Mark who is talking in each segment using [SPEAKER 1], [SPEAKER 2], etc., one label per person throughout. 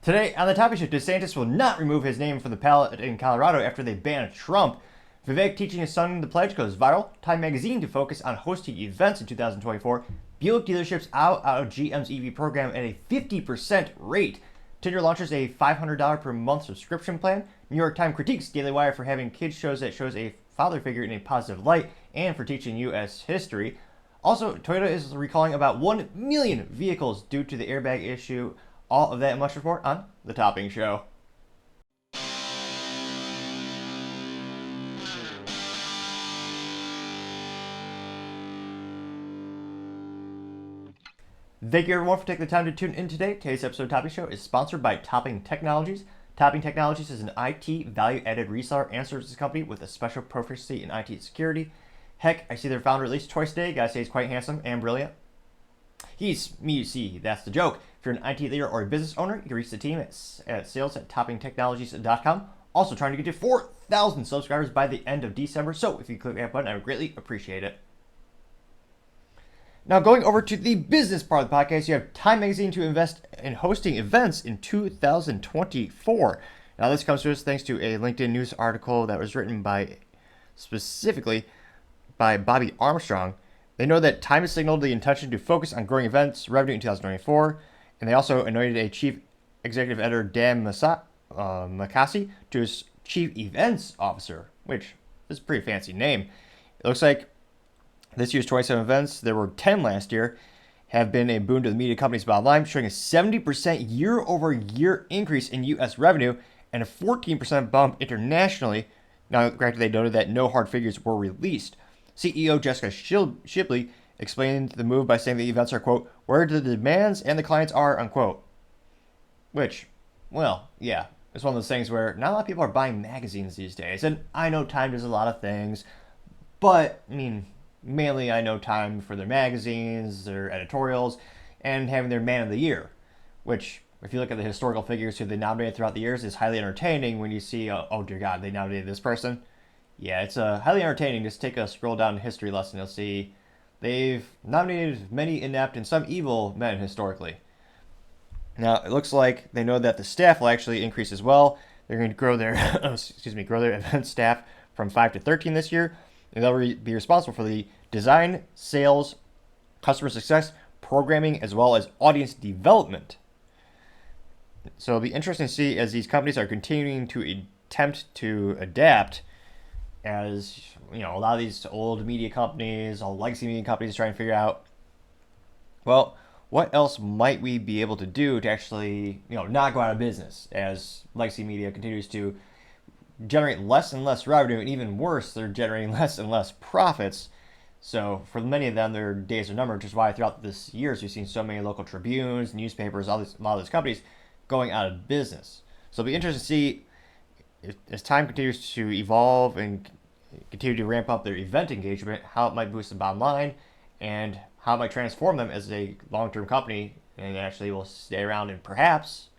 [SPEAKER 1] Today on the Topping Show, DeSantis will not remove his name from the ballot in Colorado after they ban Trump. Vivek teaching his son the pledge goes viral. Time magazine to focus on hosting events in 2024. Buick Dealerships out of GM's EV program at a 50% rate. Tinder launches a $500 per month subscription plan. New York Times critiques Daily Wire for having kids shows that shows a father figure in a positive light and for teaching U.S. history. Also, Toyota is recalling about 1 million vehicles due to the airbag issue. All of that and much more on The Topping Show. Thank you everyone for taking the time to tune in today. Today's episode of Topping Show is sponsored by Topping Technologies. Topping Technologies is an IT value-added reseller and services company with a special proficiency in IT security. Heck, I see their founder at least twice a day. Gotta say he's quite handsome and brilliant. He's me, you see, that's the joke. If you're an IT leader or a business owner, you can reach the team at sales@toppingtechnologies.com. Also trying to get to 4,000 subscribers by the end of December, so if you click that button, I would greatly appreciate it. Now, going over to the business part of the podcast, you have Time Magazine to invest in hosting events in 2024. Now, this comes to us thanks to a LinkedIn news article that was written specifically by Bobby Armstrong. They know that Time has signaled the intention to focus on growing events revenue in 2024, and they also anointed a chief executive editor, Dan Makasi, to his chief events officer, which is a pretty fancy name. It looks like this year's 27 events, there were 10 last year, have been a boon to the media companies bottom line, showing a 70% year-over-year increase in U.S. revenue and a 14% bump internationally. Now, granted, they noted that no hard figures were released. CEO Jessica Shipley explained the move by saying the events are, quote, where the demands and the clients are, unquote. Which, well, yeah, it's one of those things where not a lot of people are buying magazines these days. And I know Time does a lot of things, but, I mean, mainly I know Time for their magazines, their editorials, and having their Man of the Year, which, if you look at the historical figures who they nominated throughout the years, is highly entertaining when you see, oh dear God, they nominated this person. Yeah, it's highly entertaining. Just take a scroll down history lesson. You'll see they've nominated many inept and some evil men historically. Now, it looks like they know that the staff will actually increase as well. They're going to grow their grow their event staff from 5 to 13 this year. And they'll be responsible for the design, sales, customer success, programming, as well as audience development. So it'll be interesting to see as these companies are continuing to attempt to adapt. As you know, a lot of these old media companies, all legacy media companies, trying to figure out, well, what else might we be able to do to actually, not go out of business as legacy media continues to generate less and less revenue, and even worse, they're generating less and less profits. So for many of them, their days are numbered, which is why throughout this years we've seen so many local tribunes, newspapers, a lot of these companies going out of business. So it'll be interesting to see as Time continues to evolve and continue to ramp up their event engagement, how it might boost the bottom line and how it might transform them as a long-term company and actually will stay around and perhaps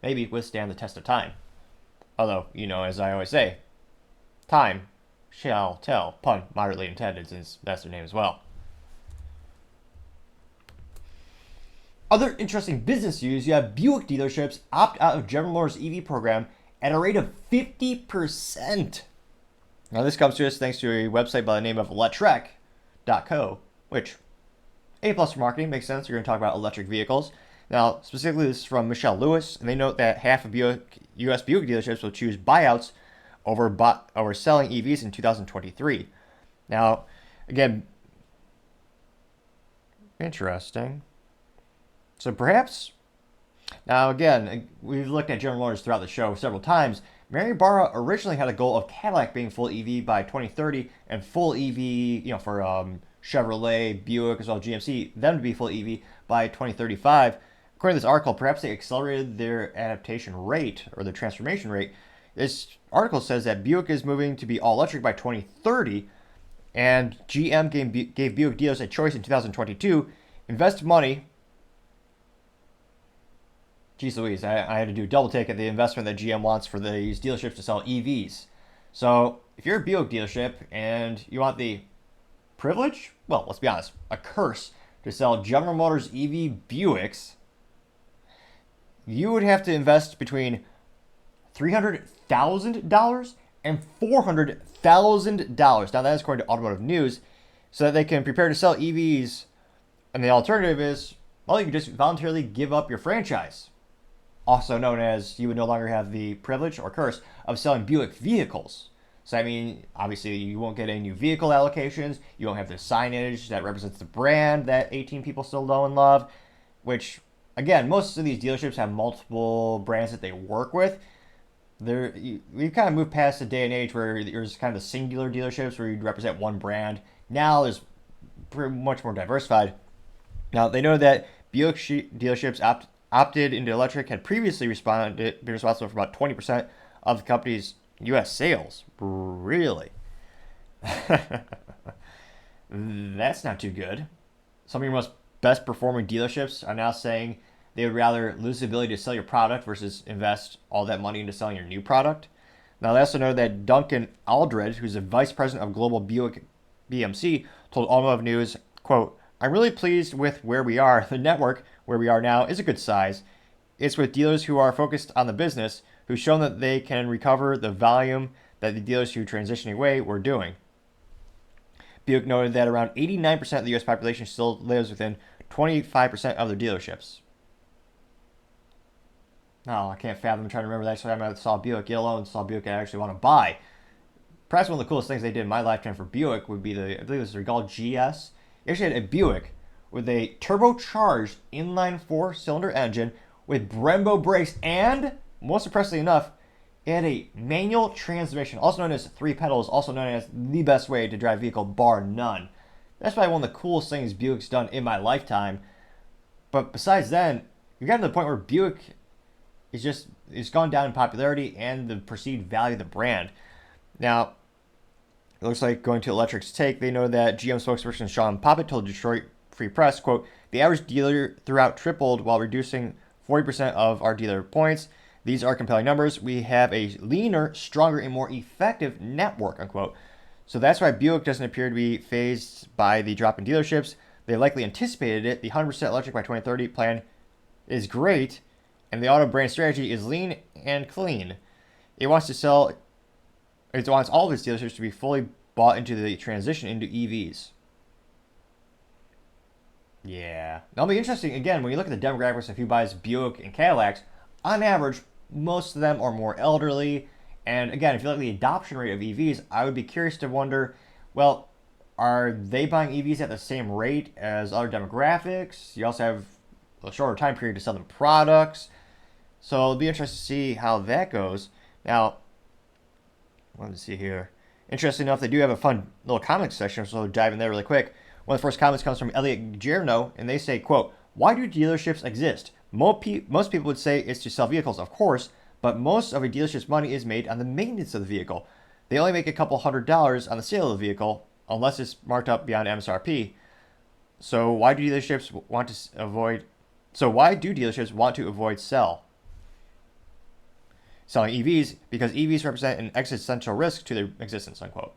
[SPEAKER 1] maybe withstand the test of time. Although, as I always say, time shall tell, pun moderately intended, since that's their name as well. Other interesting business news, you have Buick dealerships opt out of General Motors EV program at a rate of 50%. Now, this comes to us thanks to a website by the name of Electrek.co, which, A+ for marketing, makes sense. You're going to talk about electric vehicles. Now, specifically, this is from Michelle Lewis, and they note that half of U.S. Buick dealerships will choose buyouts over selling EVs in 2023. Now, again, interesting. So perhaps, now again, we've looked at General Motors throughout the show several times. Mary Barra originally had a goal of Cadillac being full EV by 2030 and full EV, for Chevrolet, Buick, as well as GMC, them to be full EV by 2035. According to this article, perhaps they accelerated their adaptation rate or their transformation rate. This article says that Buick is moving to be all electric by 2030, and GM gave Buick dealers a choice in 2022: invest money. Geez Louise, I had to do a double take at the investment that GM wants for these dealerships to sell EVs. So if you're a Buick dealership and you want the privilege, well, let's be honest, a curse to sell General Motors EV Buicks, you would have to invest between $300,000 and $400,000. Now, that is according to Automotive News, so that they can prepare to sell EVs. And the alternative is, well, you can just voluntarily give up your franchise. Also known as you would no longer have the privilege or curse of selling Buick vehicles. So, I mean, obviously, you won't get any new vehicle allocations. You won't have the signage that represents the brand that 18 people still know and love, which, again, most of these dealerships have multiple brands that they work with. We've kind of moved past the day and age where there's kind of the singular dealerships where you'd represent one brand. Now there's pretty much more diversified. Now, they know that Buick dealerships opted into electric had previously been responsible for about 20% of the company's U.S. sales. Really? That's not too good. Some of your most best performing dealerships are now saying they would rather lose the ability to sell your product versus invest all that money into selling your new product. Now, they also know that Duncan Aldred, who's the vice president of Global Buick BMC, told Automotive News, quote, "I'm really pleased with where we are. The network, where we are now, is a good size. It's with dealers who are focused on the business, who've shown that they can recover the volume that the dealers who transitioning away were doing." Buick noted that around 89% of the U.S. population still lives within 25% of their dealerships. No, I can't fathom trying to remember that time I saw Buick, let alone saw Buick I actually want to buy. Perhaps one of the coolest things they did in my lifetime for Buick would be I believe it was the Regal GS. They actually had a Buick with a turbocharged inline 4-cylinder engine with Brembo brakes, and, most impressively enough, it had a manual transmission, also known as 3 pedals, also known as the best way to drive a vehicle, bar none. That's probably one of the coolest things Buick's done in my lifetime. But besides then, you've gotten to the point where Buick it's gone down in popularity and the perceived value of the brand. Now, it looks like going to Electric's take, they know that GM spokesperson Sean Poppett told Detroit Free Press, quote, "The average dealer throughout tripled while reducing 40% of our dealer points. These are compelling numbers. We have a leaner, stronger, and more effective network," unquote. So that's why Buick doesn't appear to be fazed by the drop in dealerships. They likely anticipated it. The 100% electric by 2030 plan is great, and the auto brand strategy is lean and clean. It wants all of its dealerships to be fully bought into the transition into EVs. Yeah. That'll be interesting. Again, when you look at the demographics of who buys Buick and Cadillacs, on average, most of them are more elderly. And again, if you look at the adoption rate of EVs, I would be curious to wonder, well, are they buying EVs at the same rate as other demographics? You also have a shorter time period to sell them products. So it'll be interesting to see how that goes. Now, let me see here. Interesting enough, they do have a fun little comment section, so dive in there really quick. One of the first comments comes from Elliot Gierno, and they say, quote, "Why do dealerships exist? Most people would say it's to sell vehicles, of course, but most of a dealership's money is made on the maintenance of the vehicle. They only make a couple $100 on the sale of the vehicle, unless it's marked up beyond MSRP. So why do dealerships want to avoid selling EVs? Because EVs represent an existential risk to their existence," unquote.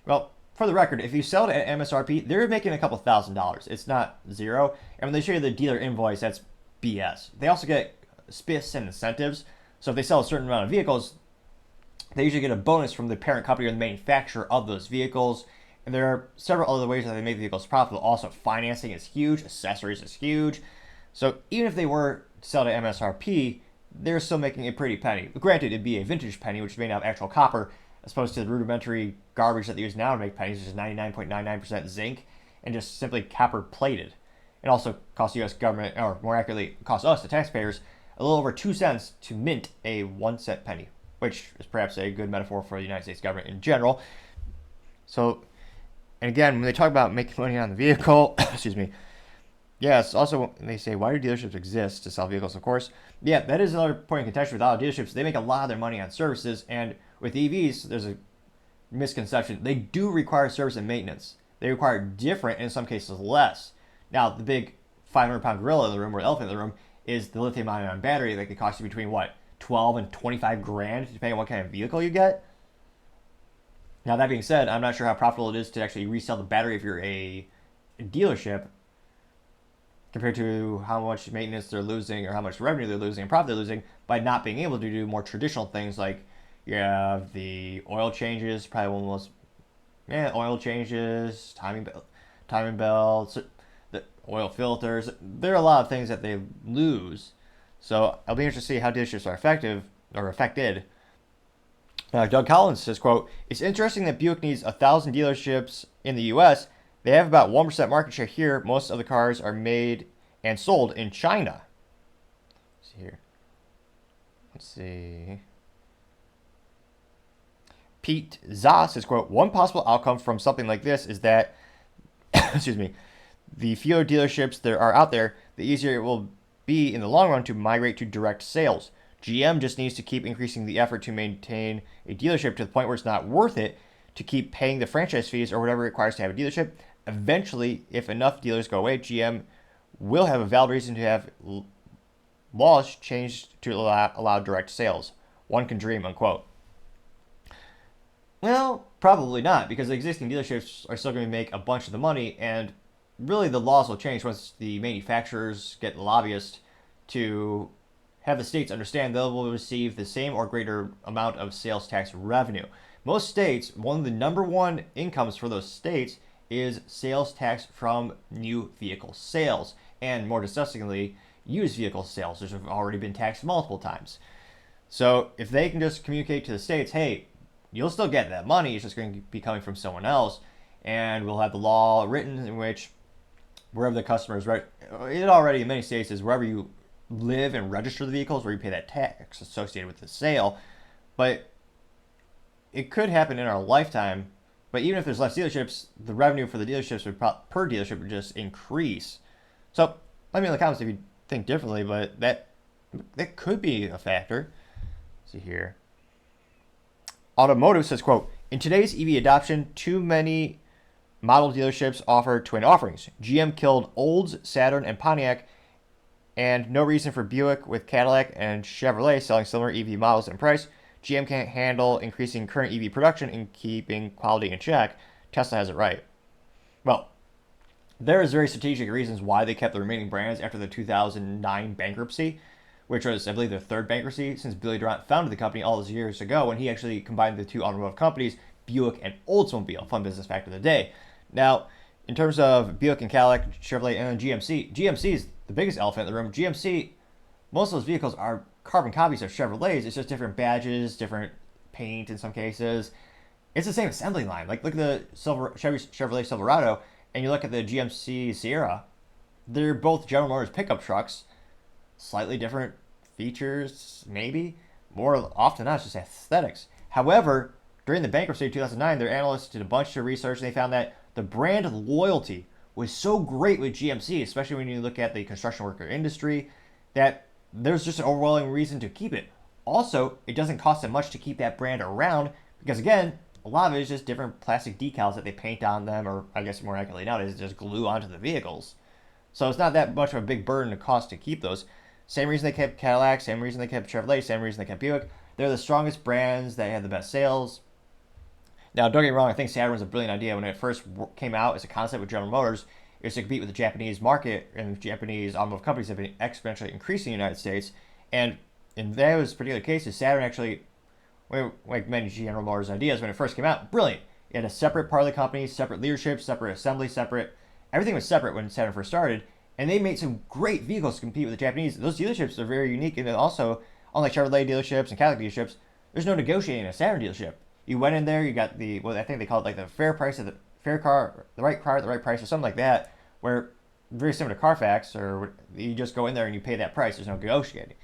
[SPEAKER 1] Well, for the record, if you sell it at MSRP, they're making a couple $1,000s. It's not zero. And when they show you the dealer invoice, that's BS. They also get spiffs and incentives. So if they sell a certain amount of vehicles, they usually get a bonus from the parent company or the manufacturer of those vehicles. And there are several other ways that they make vehicles profitable. Also, financing is huge. Accessories is huge. So even if they were to sell to MSRP, they're still making a pretty penny. Granted, it'd be a vintage penny, which may not have actual copper, as opposed to the rudimentary garbage that they use now to make pennies, which is 99.99% zinc and just simply copper plated. It also costs the U.S. government, or more accurately, costs us, the taxpayers, a little over 2 cents to mint a 1 cent penny, which is perhaps a good metaphor for the United States government in general. So, and again, when they talk about making money on the vehicle, excuse me, yes, also they say, why do dealerships exist? To sell vehicles, of course. Yeah, that is another point of contention with auto dealerships. They make a lot of their money on services, and with EVs, there's a misconception. They do require service and maintenance. They require different, and in some cases less. Now, the big 500-pound gorilla in the room, or elephant in the room, is the lithium-ion battery that could cost you between, 12 and 25 grand, depending on what kind of vehicle you get. Now, that being said, I'm not sure how profitable it is to actually resell the battery if you're a dealership. compared to how much maintenance they're losing or how much revenue they're losing and profit they're losing by not being able to do more traditional things like you have the oil changes, probably one of the most oil changes, timing belts, the oil filters. There are a lot of things that they lose. So I'll be interested to see how dealerships are affected. Doug Collins says, quote, "It's interesting that Buick needs 1,000 dealerships in the U.S. They have about 1% market share here. Most of the cars are made and sold in China." Let's see here. Let's see. Pete Za says, quote, "One possible outcome from something like this is that, excuse me, the fewer dealerships there are out there, the easier it will be in the long run to migrate to direct sales. GM just needs to keep increasing the effort to maintain a dealership to the point where it's not worth it to keep paying the franchise fees or whatever it requires to have a dealership. Eventually, if enough dealers go away, GM will have a valid reason to have laws changed to allow direct sales. One can dream," unquote. Well, probably not, because the existing dealerships are still going to make a bunch of the money, and really the laws will change once the manufacturers get lobbyists to have the states understand they will receive the same or greater amount of sales tax revenue. Most states, one of the number one incomes for those states is sales tax from new vehicle sales, and more disgustingly, used vehicle sales, which have already been taxed multiple times. So if they can just communicate to the states, hey, you'll still get that money, it's just going to be coming from someone else, and we'll have the law written in which wherever the customer is, it already in many states is wherever you live and register the vehicles where you pay that tax associated with the sale. But it could happen in our lifetime. But even if there's less dealerships, the revenue for the dealerships per dealership would just increase. So let me know in the comments if you think differently, but that could be a factor. Let's see here. Automotive says, quote, "In today's EV adoption, too many model dealerships offer twin offerings. GM killed Olds, Saturn, and Pontiac, and no reason for Buick with Cadillac and Chevrolet selling similar EV models in price. GM can't handle increasing current EV production and keeping quality in check. Tesla has it right." Well, there is very strategic reasons why they kept the remaining brands after the 2009 bankruptcy, which was, I believe, their third bankruptcy since Billy Durant founded the company all those years ago when he actually combined the two automotive companies, Buick and Oldsmobile. Fun business fact of the day. Now, in terms of Buick and Cadillac, Chevrolet, and then GMC is the biggest elephant in the room. GMC, most of those vehicles are carbon copies of Chevrolets. It's just different badges, different paint in some cases. It's the same assembly line. Like, look at the Chevrolet Silverado, and you look at the GMC Sierra. They're both General Motors pickup trucks. Slightly different features, maybe. More often than not, it's just aesthetics. However, during the bankruptcy of 2009, their analysts did a bunch of research, and they found that the brand loyalty was so great with GMC, especially when you look at the construction worker industry, that there's just an overwhelming reason to keep it. Also, it doesn't cost them much to keep that brand around because, again, a lot of it is just different plastic decals that they paint on them, or I guess more accurately nowadays, just glue onto the vehicles. So it's not that much of a big burden to cost to keep those. Same reason they kept Cadillac, same reason they kept Chevrolet, same reason they kept Buick. They're the strongest brands, they have the best sales. Now, don't get me wrong, I think Saturn was a brilliant idea when it first came out as a concept with General Motors. It was to compete with the Japanese market, and Japanese automotive companies have been exponentially increasing in the United States. And in those particular cases, Saturn actually, like many General Motors ideas, when it first came out, brilliant. It had a separate part of the company, separate leadership, separate assembly, everything was separate when Saturn first started. And they made some great vehicles to compete with the Japanese. Those dealerships are very unique, and also, unlike Chevrolet dealerships and Cadillac dealerships, there's no negotiating a Saturn dealership. You went in there, you got I think they call it like the fair price of the fair car, the right car at the right price, or something like that, where very similar to Carfax, or you just go in there and you pay that price. There's no negotiating.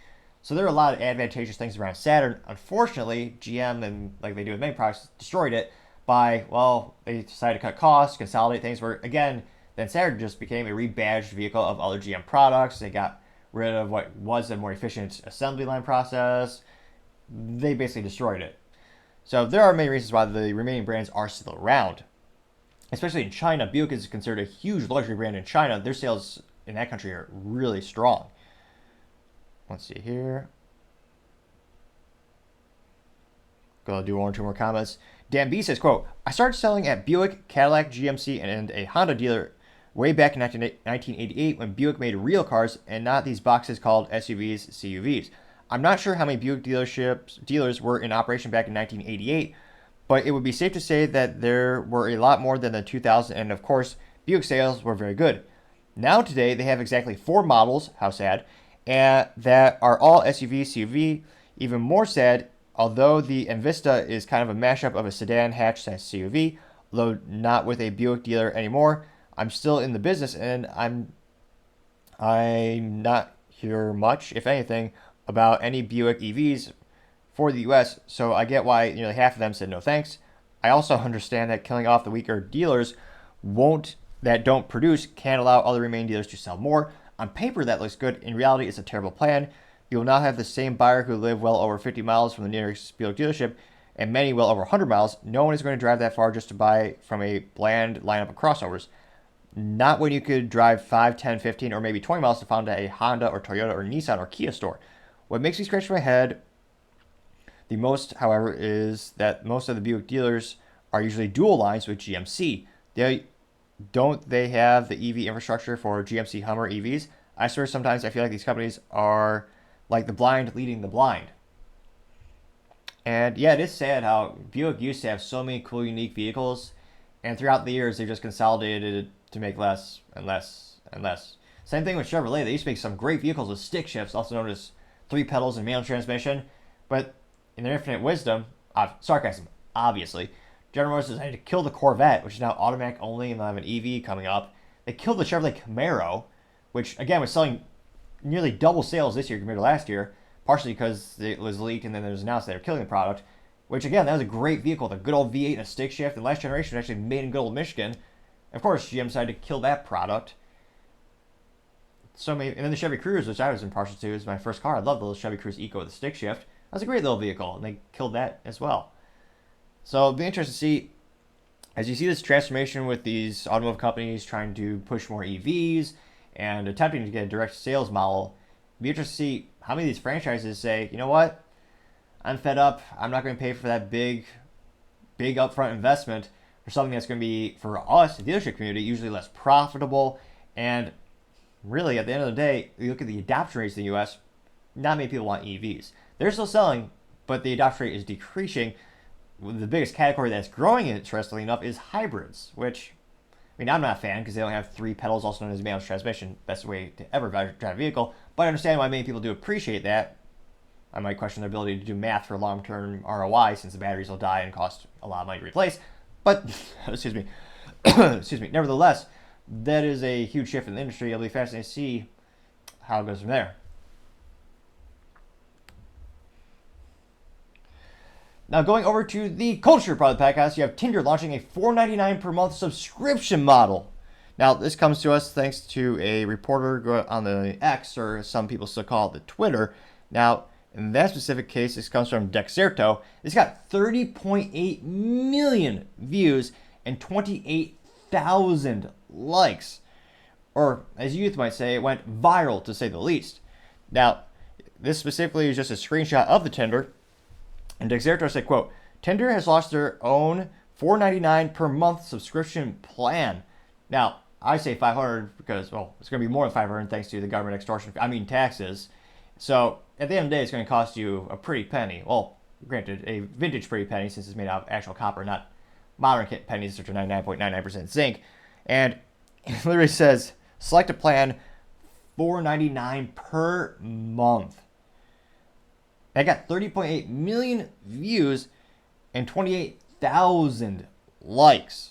[SPEAKER 1] So there are a lot of advantageous things around Saturn. Unfortunately, GM, and like they do with many products, destroyed it by, they decided to cut costs, consolidate things, where, again, then Saturn just became a rebadged vehicle of other GM products. They got rid of what was a more efficient assembly line process. They basically destroyed it. So there are many reasons why the remaining brands are still around. Especially in China, Buick is considered a huge luxury brand in China. Their sales in that country are really strong. Let's see here. Gonna do one or two more comments. Dan B says, quote, "I started selling at Buick, Cadillac, GMC, and a Honda dealer way back in 1988 when Buick made real cars and not these boxes called SUVs, CUVs. I'm not sure how many Buick dealers were in operation back in 1988, but it would be safe to say that there were a lot more than the 2000, and of course, Buick sales were very good. Now today, they have exactly 4 models, how sad, and that are all SUV, CUV. Even more sad, although the Envista is kind of a mashup of a sedan hatch CUV, although not with a Buick dealer anymore, I'm still in the business, and I'm not hear much, if anything, about any Buick EVs for the U.S., so I get why nearly half of them said no thanks. I also understand that killing off the weaker dealers that don't produce can't allow other remaining dealers to sell more. On paper, that looks good. In reality, it's a terrible plan. You will now have the same buyer who live well over 50 miles from the nearest Buick dealership, and many well over 100 miles. No one is going to drive that far just to buy from a bland lineup of crossovers. Not when you could drive 5, 10, 15, or maybe 20 miles to find a Honda or Toyota or Nissan or Kia store. What makes me scratch my head the most, however, is that most of the Buick dealers are usually dual lines with GMC. Don't they have the EV infrastructure for GMC Hummer EVs? I swear sometimes I feel like these companies are like the blind leading the blind. And yeah, it is sad how Buick used to have so many cool, unique vehicles, and throughout the years they've just consolidated to make less and less and less. Same thing with Chevrolet. They used to make some great vehicles with stick shifts, also known as 3 pedals and manual transmission, but in their infinite wisdom, sarcasm, obviously, General Motors decided to kill the Corvette, which is now automatic only and they'll have an EV coming up. They killed the Chevrolet Camaro, which again was selling nearly double sales this year compared to last year, partially because it was leaked and then it was announced they were killing the product, which again, that was a great vehicle, the good old V8 and a stick shift, and last generation was actually made in good old Michigan. Of course, GM decided to kill that product. And then the Chevy Cruze, which I was impartial to, is my first car. I love the little Chevy Cruze Eco with the stick shift. That was a great little vehicle, and they killed that as well. So it'll be interesting to see, as you see this transformation with these automotive companies trying to push more EVs and attempting to get a direct sales model, it'll be interesting to see how many of these franchises say, you know what, I'm fed up, I'm not going to pay for that big upfront investment for something that's going to be, for us, the dealership community, usually less profitable. And really, at the end of the day, you look at the adoption rates in the U.S., not many people want EVs. They're still selling, but the adoption rate is decreasing. The biggest category that's growing, interestingly enough, is hybrids, which, I mean, I'm not a fan because they don't have 3 pedals, also known as manual transmission. Best way to ever drive a vehicle. But I understand why many people do appreciate that. I might question their ability to do math for long-term ROI since the batteries will die and cost a lot of money to replace. But, excuse me, nevertheless, that is a huge shift in the industry. It'll be fascinating to see how it goes from there. Now, going over to the culture part of the podcast, you have Tinder launching a $4.99 per month subscription model. Now, this comes to us thanks to a reporter on the X, or some people still call it the Twitter. Now, in that specific case, this comes from Dexerto. It's got 30.8 million views and 28,000 likes. Or, as youth might say, it went viral, to say the least. Now, this specifically is just a screenshot of the Tinder. And Dexerto said, quote, Tinder has launched their own $4.99 per month subscription plan. Now, I say $500 because, well, it's going to be more than $500 thanks to the government extortion, taxes. So, at the end of the day, it's going to cost you a pretty penny. Well, granted, a vintage pretty penny since it's made out of actual copper, not modern pennies, which are 99.99% zinc. And it literally says, select a plan, $4.99 per month. I got 30.8 million views and 28,000 likes.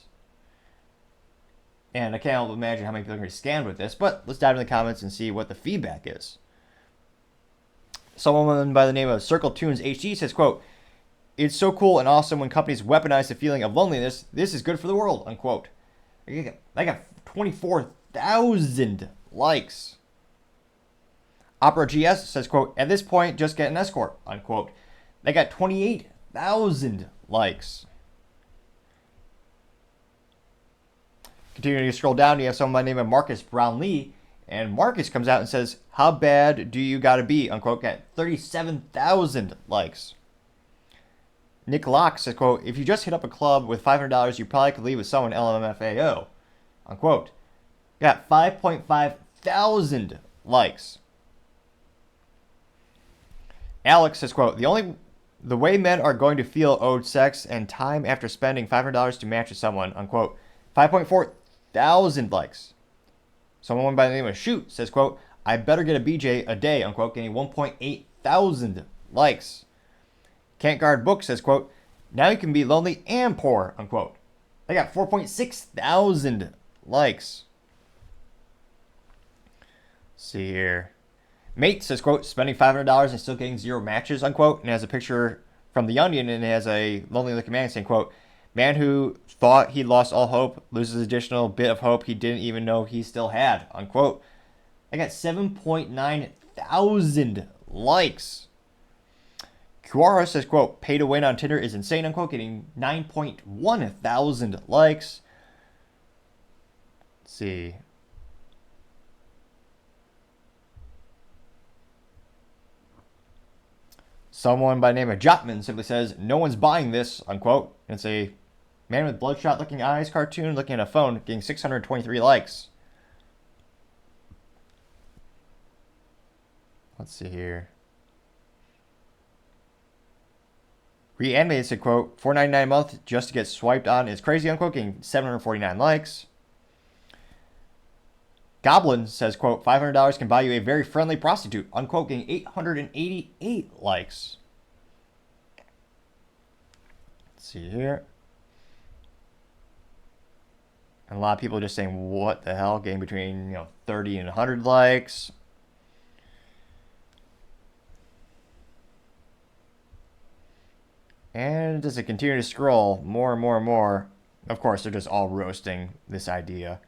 [SPEAKER 1] And I can't help but imagine how many people are going to be scammed with this, but let's dive into the comments and see what the feedback is. Someone by the name of Circle Tunes HD says, quote, it's so cool and awesome when companies weaponize the feeling of loneliness. This is good for the world, unquote. I got 24,000 likes. Opera GS says, quote, at this point, just get an escort, unquote. They got 28,000 likes. Continuing to scroll down, you have someone by the name of Marcus Brownlee, and Marcus comes out and says, how bad do you gotta be, unquote, got 37,000 likes. Nick Locke says, quote, if you just hit up a club with $500, you probably could leave with someone LMFAO, unquote. Got 5.5 thousand likes. Alex says, quote, the way men are going to feel owed sex and time after spending $500 to match with someone, unquote. 5.4 thousand likes. Someone by the name of Shoot says, quote, I better get a BJ a day, unquote, getting 1.8 thousand likes. Can't Guard Book says, quote, now you can be lonely and poor, unquote. They got 4.6 thousand likes. Let's see here. Mate says, quote, spending $500 and still getting 0 matches, unquote, and has a picture from The Onion and it has a lonely looking man saying, quote, man who thought he lost all hope loses additional bit of hope he didn't even know he still had, unquote. I got 7.9 thousand likes. Kiwara says, quote, pay to win on Tinder is insane, unquote, getting 9.1 thousand likes. Let's see. Someone by the name of Jotman simply says, no one's buying this, unquote. And it's a man with bloodshot looking eyes cartoon looking at a phone getting 623 likes. Let's see here. Reanimated said, quote, $4.99 a month just to get swiped on is crazy, unquote, getting 749 likes. Goblin says, quote, $500 can buy you a very friendly prostitute, unquote, getting 888 likes. Let's see here. And a lot of people just saying, what the hell, getting between 30 and 100 likes. And as I continue to scroll, more and more and more, of course, they're just all roasting this idea.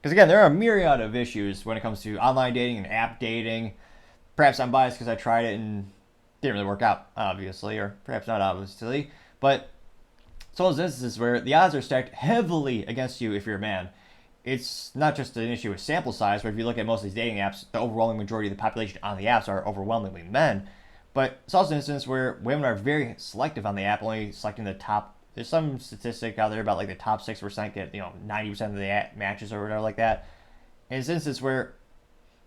[SPEAKER 1] Because again, there are a myriad of issues when it comes to online dating and app dating. Perhaps I'm biased because I tried it and didn't really work out, obviously, or perhaps not obviously. But it's one of those instances where the odds are stacked heavily against you if you're a man. It's not just an issue with sample size, where if you look at most of these dating apps, the overwhelming majority of the population on the apps are overwhelmingly men. But it's also an instance where women are very selective on the app, only selecting the top. There's some statistic out there about like the top 6% get 90% of the matches or whatever like that. And it's an instance where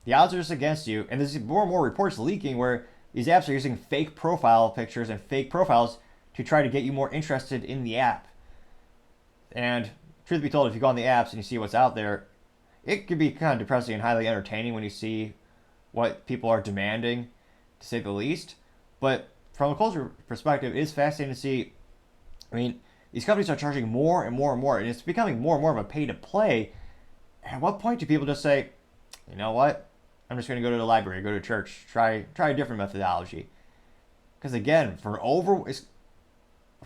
[SPEAKER 1] the odds are just against you, and there's more and more reports leaking where these apps are using fake profile pictures and fake profiles to try to get you more interested in the app. And truth be told, if you go on the apps and you see what's out there, it could be kind of depressing and highly entertaining when you see what people are demanding, to say the least. But from a culture perspective, it is fascinating to see. I mean, these companies are charging more and more and more, and it's becoming more and more of a pay-to-play. At what point do people just say, you know what, I'm just going to go to the library, go to church, try a different methodology? Because again, I'm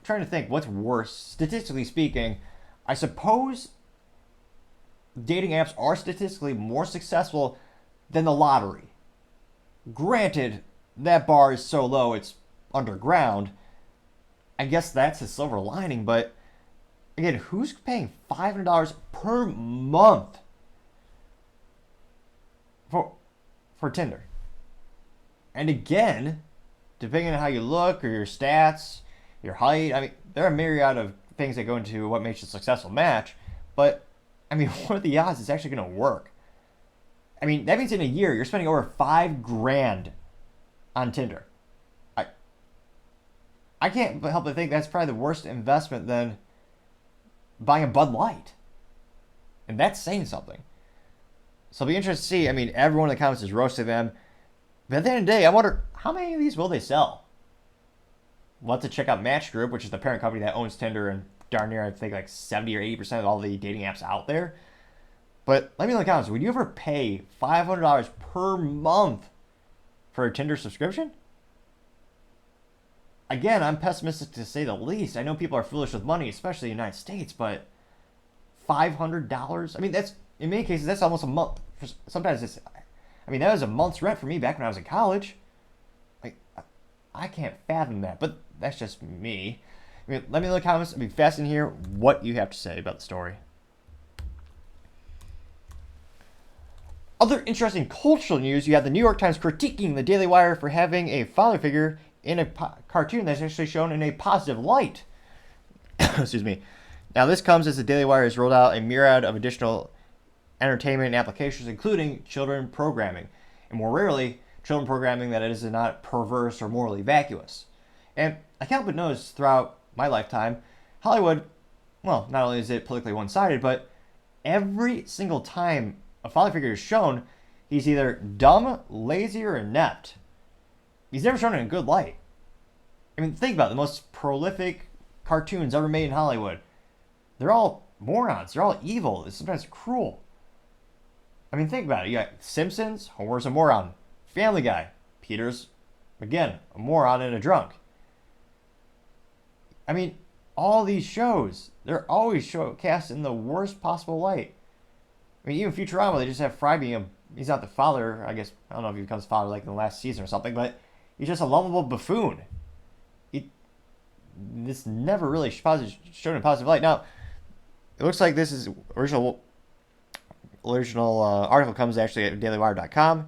[SPEAKER 1] trying to think what's worse. Statistically speaking, I suppose dating apps are statistically more successful than the lottery. Granted, that bar is so low it's underground. I guess that's a silver lining, but again, who's paying $500 per month for Tinder? And again, depending on how you look or your stats, your height, I mean, there are a myriad of things that go into what makes a successful match, but I mean, what are the odds it's actually going to work? I mean, that means in a year you're spending over $5,000 on Tinder. I can't help but think that's probably the worst investment than buying a Bud Light. And that's saying something. So it'll be interesting to see. I mean, everyone in the comments is roasting them. But at the end of the day, I wonder, how many of these will they sell? We'll have to check out Match Group, which is the parent company that owns Tinder and darn near, I think, like 70 or 80% of all the dating apps out there. But let me know in the comments, would you ever pay $500 per month for a Tinder subscription? Again, I'm pessimistic to say the least. I know people are foolish with money, especially in the United States, but $500? I mean, that's, in many cases, that's almost a month. Sometimes it's, I mean, that was a month's rent for me back when I was in college. Like, I can't fathom that, but that's just me. I mean, let me know in the comments. It'd be fascinating to hear what you have to say about the story. Other interesting cultural news, you have the New York Times critiquing the Daily Wire for having a father figure in a cartoon that's actually shown in a positive light. Excuse me. Now, this comes as the Daily Wire has rolled out a myriad of additional entertainment and applications, including children programming, and more rarely, children programming that is not perverse or morally vacuous. And I can't but notice throughout my lifetime, Hollywood, well, not only is it politically one-sided, but every single time a father figure is shown, he's either dumb, lazy, or inept. He's never shown in a good light. I mean, think about it. The most prolific cartoons ever made in Hollywood. They're all morons. They're all evil. It's sometimes cruel. I mean, think about it. You got Simpsons, Homer's a moron. Family Guy, Peter's, again, a moron and a drunk. I mean, all these shows, they're always cast in the worst possible light. I mean, even Futurama, they just have Fry being he's not the father, I guess. I don't know if he becomes father like in the last season or something, but he's just a lovable buffoon. This never really shown in a positive light. Now, it looks like this is original article comes actually at dailywire.com,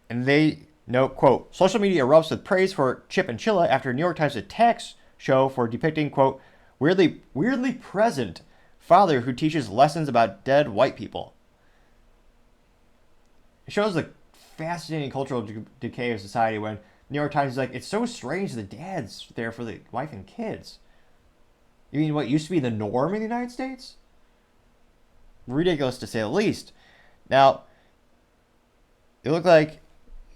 [SPEAKER 1] and they note, quote, social media erupts with praise for Chip and Chilla after New York Times attacks show for depicting, quote, weirdly present father who teaches lessons about dead white people. It shows the fascinating cultural decay of society when New York Times is like, it's so strange the dad's there for the wife and kids. You mean what used to be the norm in the United States? Ridiculous to say the least. Now, it looked like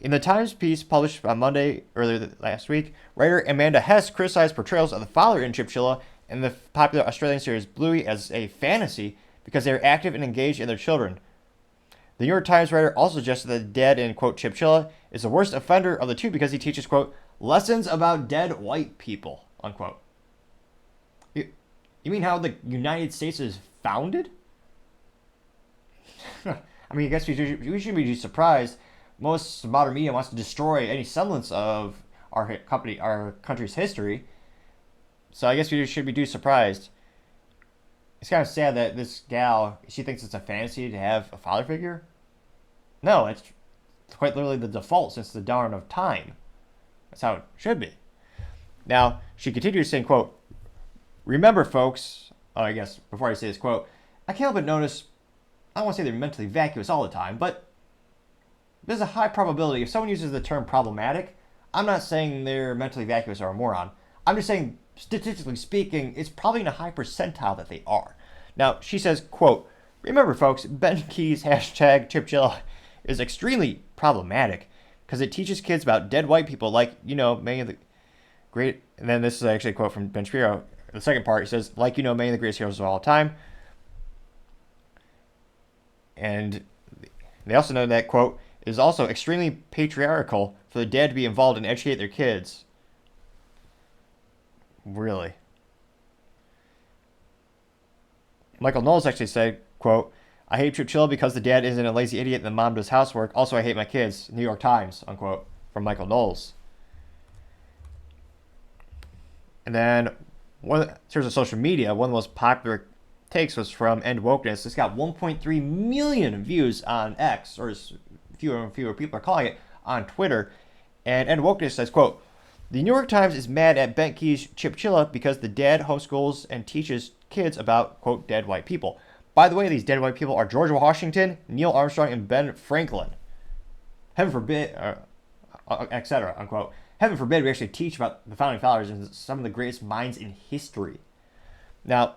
[SPEAKER 1] in the Times piece published on Monday earlier last week, writer Amanda Hess criticized portrayals of the father in Chip Chilla and the popular Australian series Bluey as a fantasy because they are active and engaged in their children. The New York Times writer also suggested that the dad in, quote, Chip Chilla is the worst offender of the two because he teaches, quote, lessons about dead white people, unquote. You mean how the United States is founded? I mean, I guess we shouldn't be surprised. Most modern media wants to destroy any semblance of our country's history. So I guess we should be surprised. It's kind of sad that this gal, she thinks it's a fantasy to have a father figure. No, it's quite literally the default since the dawn of time. That's how it should be. Now, she continues saying, quote, remember, folks, I guess before I say this quote, I can't help but notice, I don't want to say they're mentally vacuous all the time, but there's a high probability if someone uses the term problematic, I'm not saying they're mentally vacuous or a moron. I'm just saying, statistically speaking, it's probably in a high percentile that they are. Now, she says, quote, remember, folks, Ben Key's hashtag ChipChilla is extremely problematic because it teaches kids about dead white people like, you know, many of the great, and then this is actually a quote from Ben Shapiro. The second part, he says, like, you know, many of the greatest heroes of all time. And they also know that, quote, it is also extremely patriarchal for the dad to be involved and educate their kids. Really? Michael Knowles actually said, quote, I hate Chip Chilla because the dad isn't a lazy idiot and the mom does housework. Also, I hate my kids. New York Times, unquote, from Michael Knowles. And then, in terms of social media, one of the most popular takes was from End Wokeness. It's got 1.3 million views on X, or as fewer and fewer people are calling it, on Twitter. And End Wokeness says, quote, the New York Times is mad at Ben Key's Chip Chilla because the dad homeschools and teaches kids about, quote, dead white people. By the way, these dead white people are George Washington, Neil Armstrong, and Ben Franklin. Heaven forbid, etc., unquote. Heaven forbid we actually teach about the founding fathers and some of the greatest minds in history. Now,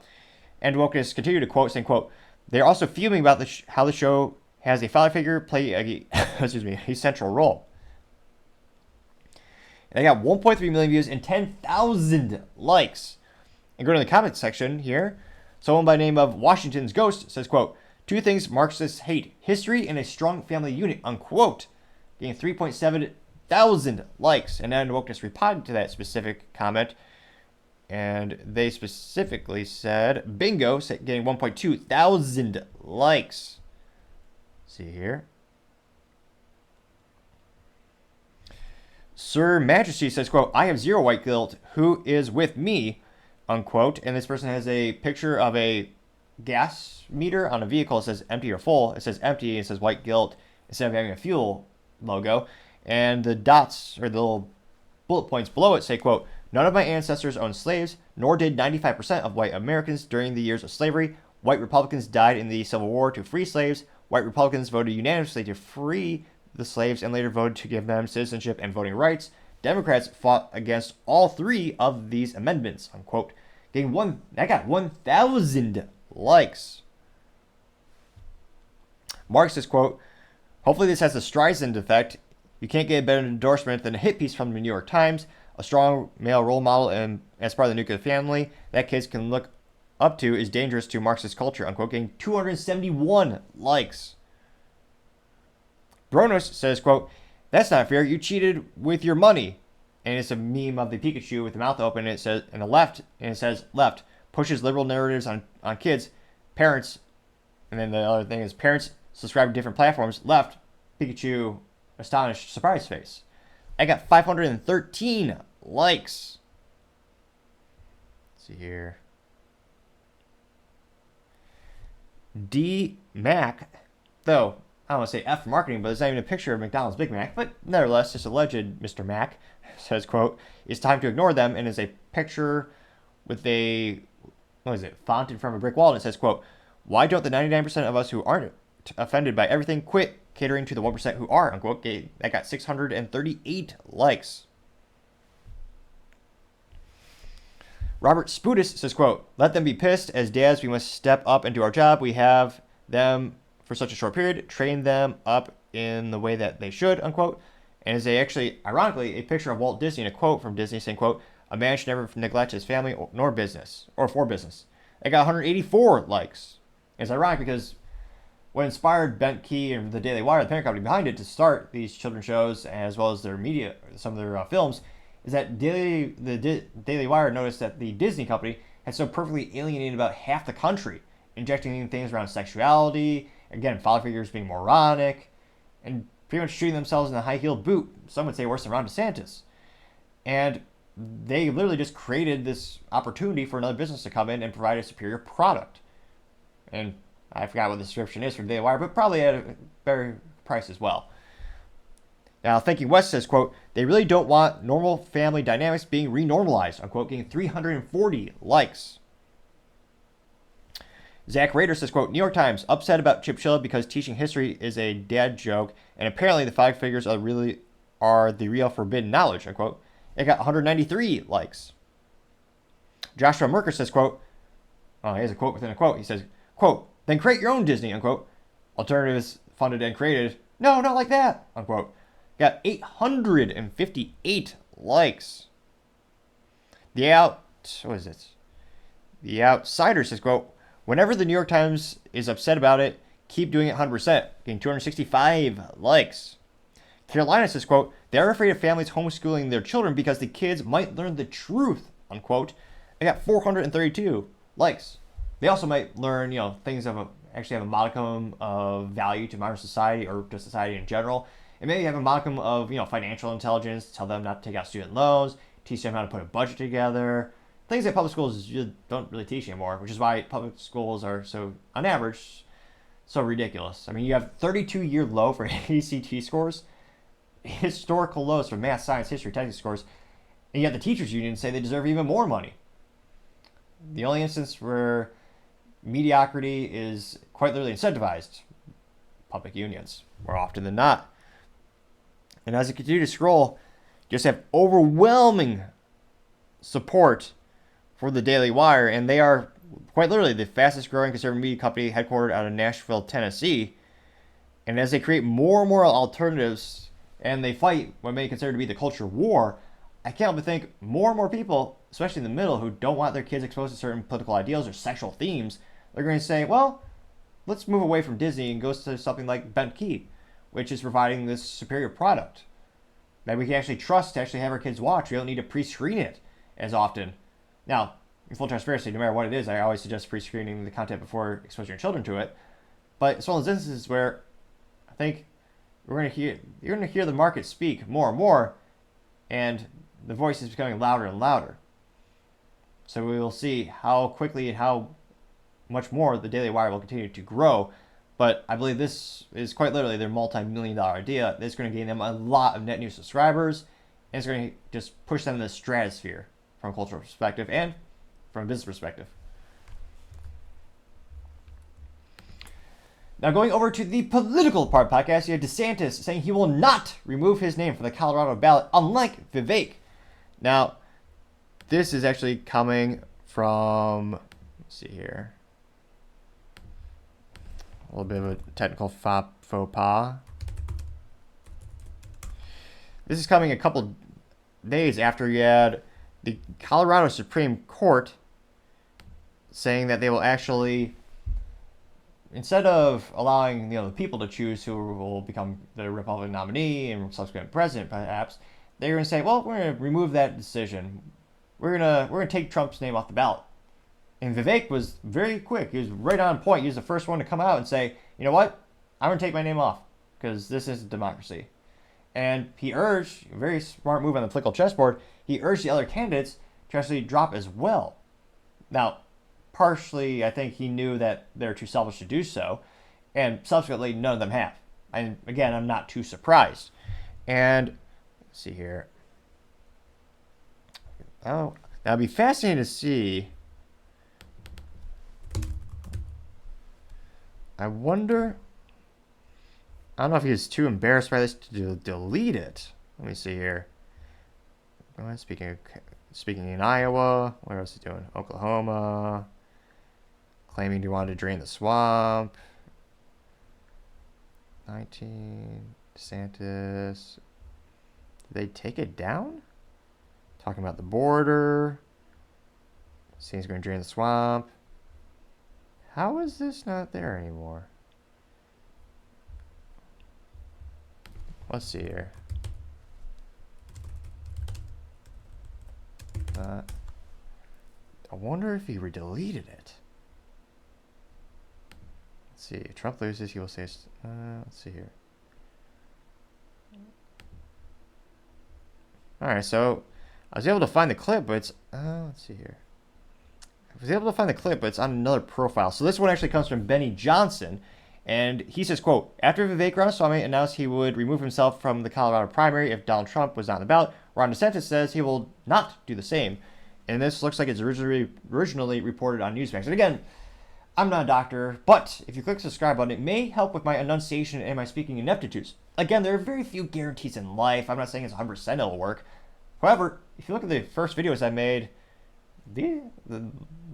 [SPEAKER 1] End Wokeness continued to quote, saying, quote, they're also fuming about how the show has a father figure play a central role. And they got 1.3 million views and 10,000 likes. And go to the comment section here. Someone by the name of Washington's Ghost says, quote, two things Marxists hate, history and a strong family unit, unquote. Getting 3.7 thousand likes. And End Wokeness replied to that specific comment. And they specifically said, bingo, getting 1.2 thousand likes. See here. Sir Majesty says, quote, I have zero white guilt. Who is with me? Unquote. And this person has a picture of a gas meter on a vehicle. It says empty or full. It says empty and it says white guilt instead of having a fuel logo. And the dots, or the little bullet points below it say, quote, none of my ancestors owned slaves, nor did 95% of white Americans during the years of slavery. White Republicans died in the Civil War to free slaves. White Republicans voted unanimously to free the slaves and later voted to give them citizenship and voting rights. Democrats fought against all three of these amendments, unquote. That got 1,000 likes. Mark says, quote, hopefully this has the Streisand effect. You can't get a better endorsement than a hit piece from the New York Times, a strong male role model and as part of the nuclear family that kids can look up to is dangerous to Marxist culture, unquote, getting 271 likes. Bronos says, quote, that's not fair. You cheated with your money. And it's a meme of the Pikachu with the mouth open. And it says, and the left, and it says, left pushes liberal narratives on kids, parents, and then the other thing is parents subscribe to different platforms. Left, Pikachu, astonished, surprise face. I got 513 likes. Let's see here. D Mac, though I don't want to say F marketing, but there's not even a picture of McDonald's Big Mac, but nevertheless, this alleged Mr. Mac says, quote, it's time to ignore them, and is a picture with a, fountain from a brick wall, and it says, quote, why don't the 99% of us who aren't offended by everything quit catering to the 1% who are, unquote. That got 638 likes. Robert Spudis says, quote, let them be pissed. As dads, we must step up and do our job. We have them for such a short period. Train them up in the way that they should, unquote. And is actually, ironically, a picture of Walt Disney and a quote from Disney saying, quote, a man should never neglect his family nor business, or for business. It got 184 likes. It's ironic because what inspired Bent Key and the Daily Wire, the parent company behind it, to start these children's shows as well as their media, some of their films, is that the Daily Wire noticed that the Disney company had so perfectly alienated about half the country, injecting things around sexuality, again, father figures being moronic, and pretty much shooting themselves in the high-heeled boot. Some would say worse than Ron DeSantis. And they literally just created this opportunity for another business to come in and provide a superior product. And I forgot what the description is for Daily Wire, but probably at a better price as well. Now, Thinking West says, quote, they really don't want normal family dynamics being renormalized, unquote, getting 340 likes. Zach Rader says, quote, New York Times, upset about Chipchilla because teaching history is a dad joke, and apparently the five figures are the real forbidden knowledge, unquote. It got 193 likes. Joshua Merker says, quote, oh, here's a quote within a quote. He says, quote, then create your own Disney, unquote. Alternatives funded and created. No, not like that, unquote. Got 858 likes. The Outsider says, quote, whenever the New York Times is upset about it, keep doing it 100%, getting 265 likes. Carolina says, quote, they're afraid of families homeschooling their children because the kids might learn the truth, unquote. I got 432 likes. They also might learn, things actually have a modicum of value to modern society or to society in general. And maybe have a modicum of, financial intelligence, tell them not to take out student loans, teach them how to put a budget together. Things that public schools don't really teach anymore, which is why public schools are so, on average, so ridiculous. I mean, you have 32-year low for ACT scores, historical lows for math, science, history, technical scores, and yet the teachers union say they deserve even more money. The only instance where mediocrity is quite literally incentivized, public unions, more often than not. And as you continue to scroll, you just have overwhelming support for the Daily Wire, and they are quite literally the fastest growing conservative media company headquartered out of Nashville, Tennessee. And as they create more and more alternatives, and they fight what many consider to be the culture war, I can't help but think more and more people, especially in the middle, who don't want their kids exposed to certain political ideals or sexual themes, they're going to say, well, let's move away from Disney and go to something like Bent Key, which is providing this superior product that we can actually trust to actually have our kids watch. We don't need to pre-screen it as often. Now, in full transparency, no matter what it is, I always suggest pre-screening the content before exposing your children to it. But it's one of those instances where I think you're going to hear the market speak more and more, and the voice is becoming louder and louder. So we will see how quickly and how much more the Daily Wire will continue to grow. But I believe this is quite literally their multi-million-dollar idea. It's going to gain them a lot of net new subscribers, and it's going to just push them in the stratosphere from a cultural perspective and from a business perspective. Now, going over to the political part of the podcast, you have DeSantis saying he will not remove his name from the Colorado ballot, unlike Vivek. Now, this is actually coming from, let's see here, a little bit of a technical faux pas. This is coming a couple days after you had the Colorado Supreme Court saying that they will actually, instead of allowing the people to choose who will become the Republican nominee and subsequent president, perhaps, they're going to say, well, we're going to remove that decision. We're gonna take Trump's name off the ballot. And Vivek was very quick. He was right on point. He was the first one to come out and say, you know what? I'm going to take my name off because this isn't democracy. And he urged, a very smart move on the political chessboard, he urged the other candidates to actually drop as well. Now, partially, I think he knew that they're too selfish to do so, and subsequently, none of them have. And again, I'm not too surprised. And let's see here. Oh, that'll be fascinating to see. I wonder. I don't know if he was too embarrassed by this to delete it. Let me see here. Speaking in Iowa, what else is he doing? Oklahoma, claiming to want to drain the swamp. 19, DeSantis. Did they take it down? Talking about the border. Saying he's going to drain the swamp. How is this not there anymore? Let's see here. I wonder if he deleted it. Let's see. If Trump loses, he will say. Let's see here. All right, so I was able to find the clip, but it's let's see here. I was able to find the clip, but it's on another profile. So this one actually comes from Benny Johnson, and he says, quote, after Vivek Ramaswamy announced he would remove himself from the Colorado primary if Donald Trump was not on the ballot, Ron DeSantis says he will not do the same. And this looks like it's originally reported on Newsmax. And again, I'm not a doctor, but if you click the subscribe button, it may help with my enunciation and my speaking ineptitudes. Again, there are very few guarantees in life. I'm not saying it's 100% it'll work. However, if you look at the first videos I made, the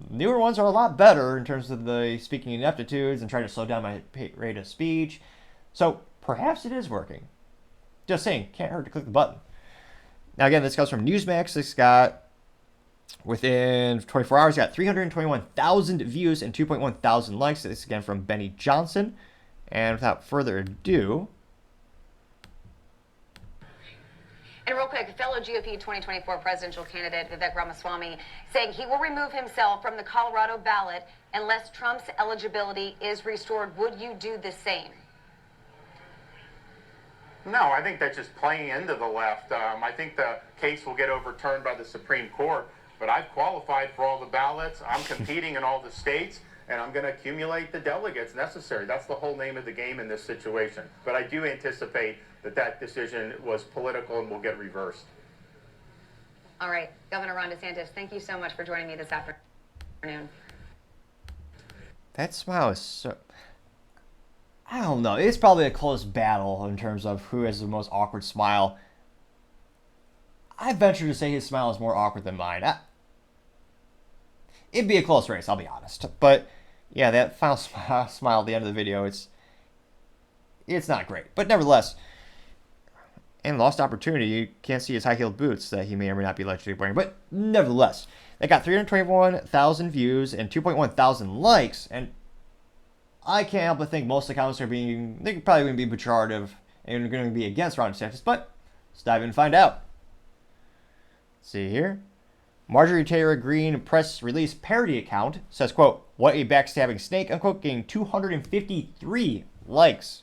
[SPEAKER 1] newer ones are a lot better in terms of the speaking ineptitudes and trying to slow down my rate of speech. So perhaps it is working. Just saying, can't hurt to click the button. Now again, this comes from Newsmax. This got, within 24 hours, got 321,000 views and 2.1 thousand likes. This is again from Benny Johnson. And without further ado,
[SPEAKER 2] and real quick, fellow GOP 2024 presidential candidate Vivek Ramaswamy saying he will remove himself from the Colorado ballot unless Trump's eligibility is restored. Would you do the same?
[SPEAKER 3] No, I think that's just playing into the left. I think the case will get overturned by the Supreme Court, but I've qualified for all the ballots. I'm competing in all the states, and I'm going to accumulate the delegates necessary. That's the whole name of the game in this situation. But I do anticipate that decision was political and will get reversed.
[SPEAKER 2] All right, Governor Ron DeSantis, thank you so much for joining me this afternoon.
[SPEAKER 1] That smile is so... I don't know. It's probably a close battle in terms of who has the most awkward smile. I venture to say his smile is more awkward than mine. It'd be a close race, I'll be honest. But yeah, that final smile at the end of the video, it's not great. But nevertheless, and lost opportunity. You can't see his high-heeled boots that he may or may not be allegedly wearing. But nevertheless, they got 321,000 views and 2.1 thousand likes. And I can't help but think most of the comments are they probably going to be pejorative and going to be against Ron DeSantis. But let's dive in and find out. Let's see here. Marjorie Taylor Greene press release parody account says, quote, what a backstabbing snake, unquote, getting 253 likes.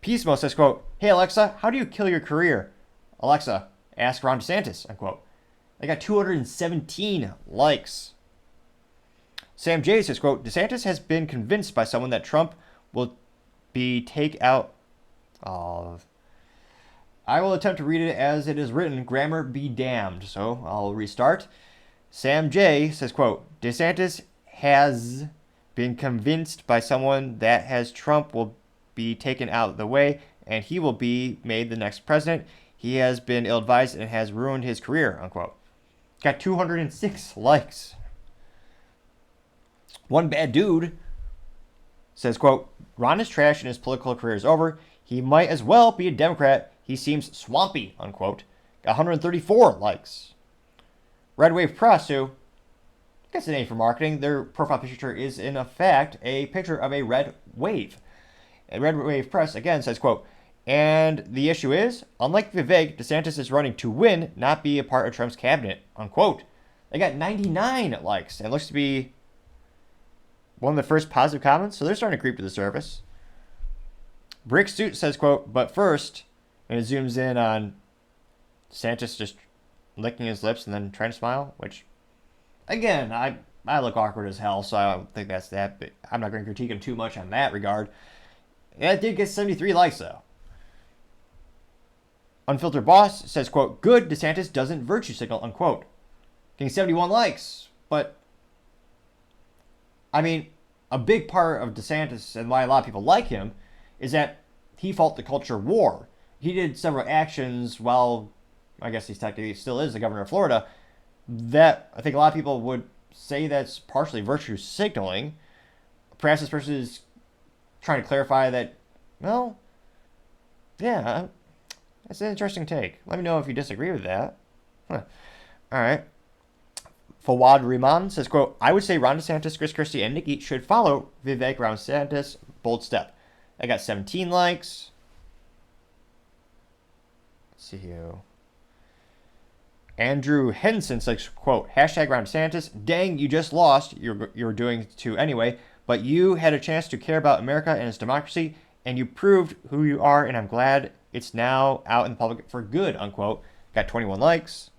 [SPEAKER 1] Peacemo says, quote, hey Alexa, how do you kill your career? Alexa, ask Ron DeSantis, unquote. They got 217 likes. Sam J says, quote, DeSantis has been convinced by someone that Trump will take out of... I will attempt to read it as it is written, grammar be damned. So I'll restart. Sam J says, quote, DeSantis has being convinced by someone that has Trump will be taken out of the way and he will be made the next president. He has been ill-advised and has ruined his career, unquote. Got 206 likes. One bad dude says, quote, Ron is trash and his political career is over. He might as well be a Democrat. He seems swampy, unquote. Got 134 likes. Red Wave Press, who, I guess a name for marketing, their profile picture is in effect a picture of a red wave. And Red Wave Press, again, says, quote, and the issue is, unlike Vivek, DeSantis is running to win, not be a part of Trump's cabinet, unquote. They got 99 likes, and it looks to be one of the first positive comments, so they're starting to creep to the surface. Brick Suit says, quote, but first, and it zooms in on DeSantis just licking his lips and then trying to smile, which, again, I look awkward as hell, so I don't think that's that, but I'm not going to critique him too much on that regard. Yeah, it did get 73 likes, though. Unfiltered Boss says, quote, good, DeSantis doesn't virtue signal, unquote. Getting 71 likes, but, I mean, a big part of DeSantis and why a lot of people like him is that he fought the culture war. He did several actions while, I guess he technically still is the governor of Florida, that I think a lot of people would say that's partially virtue signaling. Perhaps this person is trying to clarify that, well, yeah, that's an interesting take. Let me know if you disagree with that. Huh. All right. Fawad Rehman says, quote, I would say Ron DeSantis, Chris Christie, and Nikki should follow Vivek Ron DeSantis. Bold step. I got 17 likes. Let's see here. Andrew Henson says, quote, hashtag Ron DeSantis. Dang, you just lost. You're doing to anyway. But you had a chance to care about America and its democracy, and you proved who you are, and I'm glad it's now out in the public for good, unquote. Got 21 likes.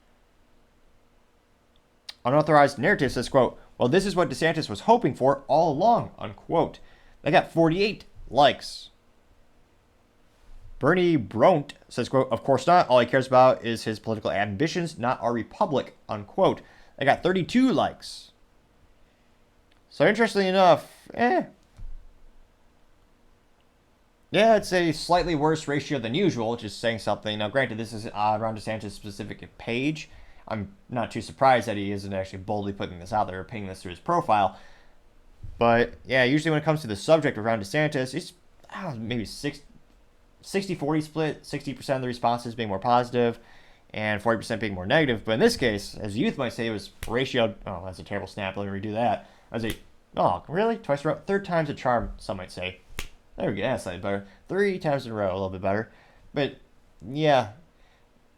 [SPEAKER 1] Unauthorized Narrative says, quote, well, this is what DeSantis was hoping for all along, unquote. They got 48 likes. Bernie Bront says, quote, of course not. All he cares about is his political ambitions, not our republic, unquote. They got 32 likes. So interestingly enough, yeah, it's a slightly worse ratio than usual, which is saying something. Now, granted, this is Ron DeSantis' specific page. I'm not too surprised that he isn't actually boldly putting this out there or pinging this through his profile. But, yeah, usually when it comes to the subject of Ron DeSantis, it's maybe 60-40 split, 60% of the responses being more positive and 40% being more negative. But in this case, as youth might say, it was ratioed. Oh, that's a terrible snap. Let me redo that. I was like, oh, really? Twice in a row? Third time's a charm, some might say. There we go. That's slightly better. 3 times in a row, a little bit better. But, yeah,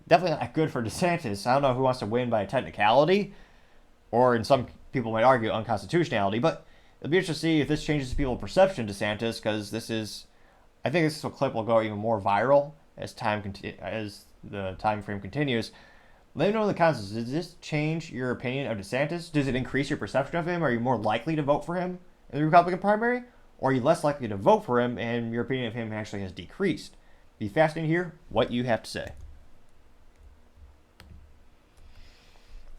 [SPEAKER 1] definitely not good for DeSantis. I don't know who wants to win by a technicality, or in some people might argue unconstitutionality, but it'll be interesting to see if this changes people's perception of DeSantis, because I think this clip will go even more viral as the time frame continues. Let me know in the comments, does this change your opinion of DeSantis? Does it increase your perception of him? Are you more likely to vote for him in the Republican primary? Or are you less likely to vote for him and your opinion of him actually has decreased? Be fascinating to hear what you have to say.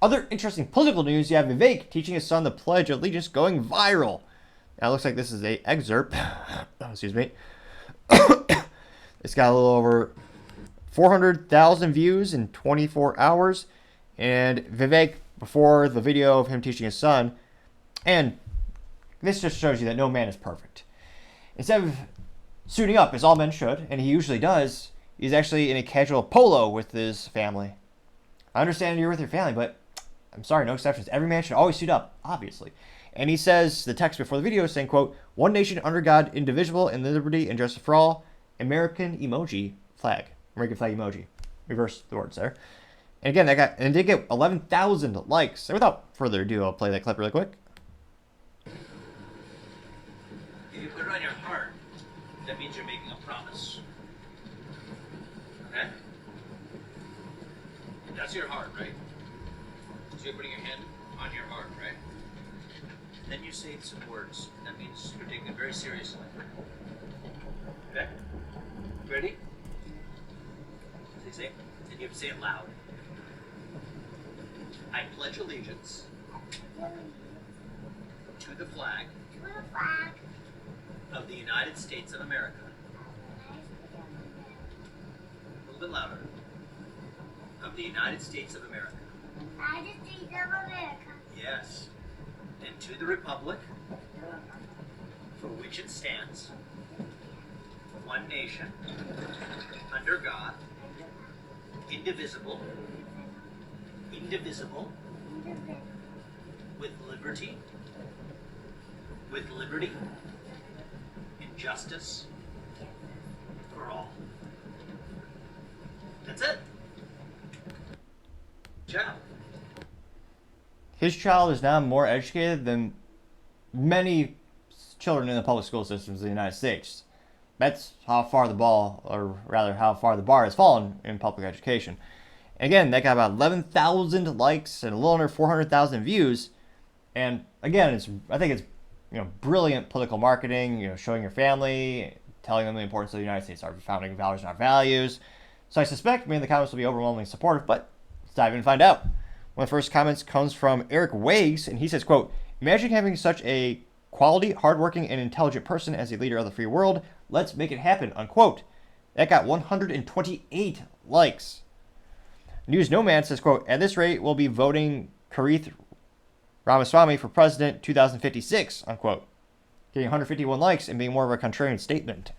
[SPEAKER 1] Other interesting political news, you have Vivek teaching his son the Pledge of Allegiance going viral. Now, it looks like this is an excerpt. Excuse me. It's got a little over 400,000 views in 24 hours. And Vivek, before the video of him teaching his son, and this just shows you that no man is perfect. Instead of suiting up, as all men should, and he usually does, he's actually in a casual polo with his family. I understand you're with your family, but I'm sorry, no exceptions. Every man should always suit up, obviously. And he says, the text before the video is saying, quote, one nation under God, indivisible, in liberty and justice for all, American emoji flag. American flag emoji. Reverse the words there. And again, it did get 11,000 likes. So without further ado, I'll play that clip really quick.
[SPEAKER 4] If you put it on your heart, that means you're making a promise. Okay? That's your heart, right? So you're putting your hand on your heart, right? Then you say some words. That means you're taking it very seriously. Okay? Ready? Say it. And you have to say it loud. I pledge allegiance to the flag
[SPEAKER 5] to the flag
[SPEAKER 4] of the United States of America. A little bit louder. Of the United States of America.
[SPEAKER 5] United States of America.
[SPEAKER 4] Yes. And to the republic for which it stands, one nation, under God, indivisible, with liberty and justice for all. That's it. Ciao.
[SPEAKER 1] His child is now more educated than many children in the public school systems of the United States. That's how far the ball, or rather how far the bar has fallen in public education. And again, that got about 11,000 likes and a little under 400,000 views. And again, I think it's brilliant political marketing, showing your family, telling them the importance of the United States, our founding values and our values. So I suspect many of the comments will be overwhelmingly supportive, but let's dive in and find out. One of the first comments comes from Eric Wags, and he says, quote, "Imagine having such a quality, hardworking, and intelligent person as a leader of the free world. Let's make it happen," unquote. That got 128 likes. News Nomad says, quote, "At this rate, we'll be voting Karith Ramaswamy for president 2056, unquote. Getting 151 likes and being more of a contrarian statement.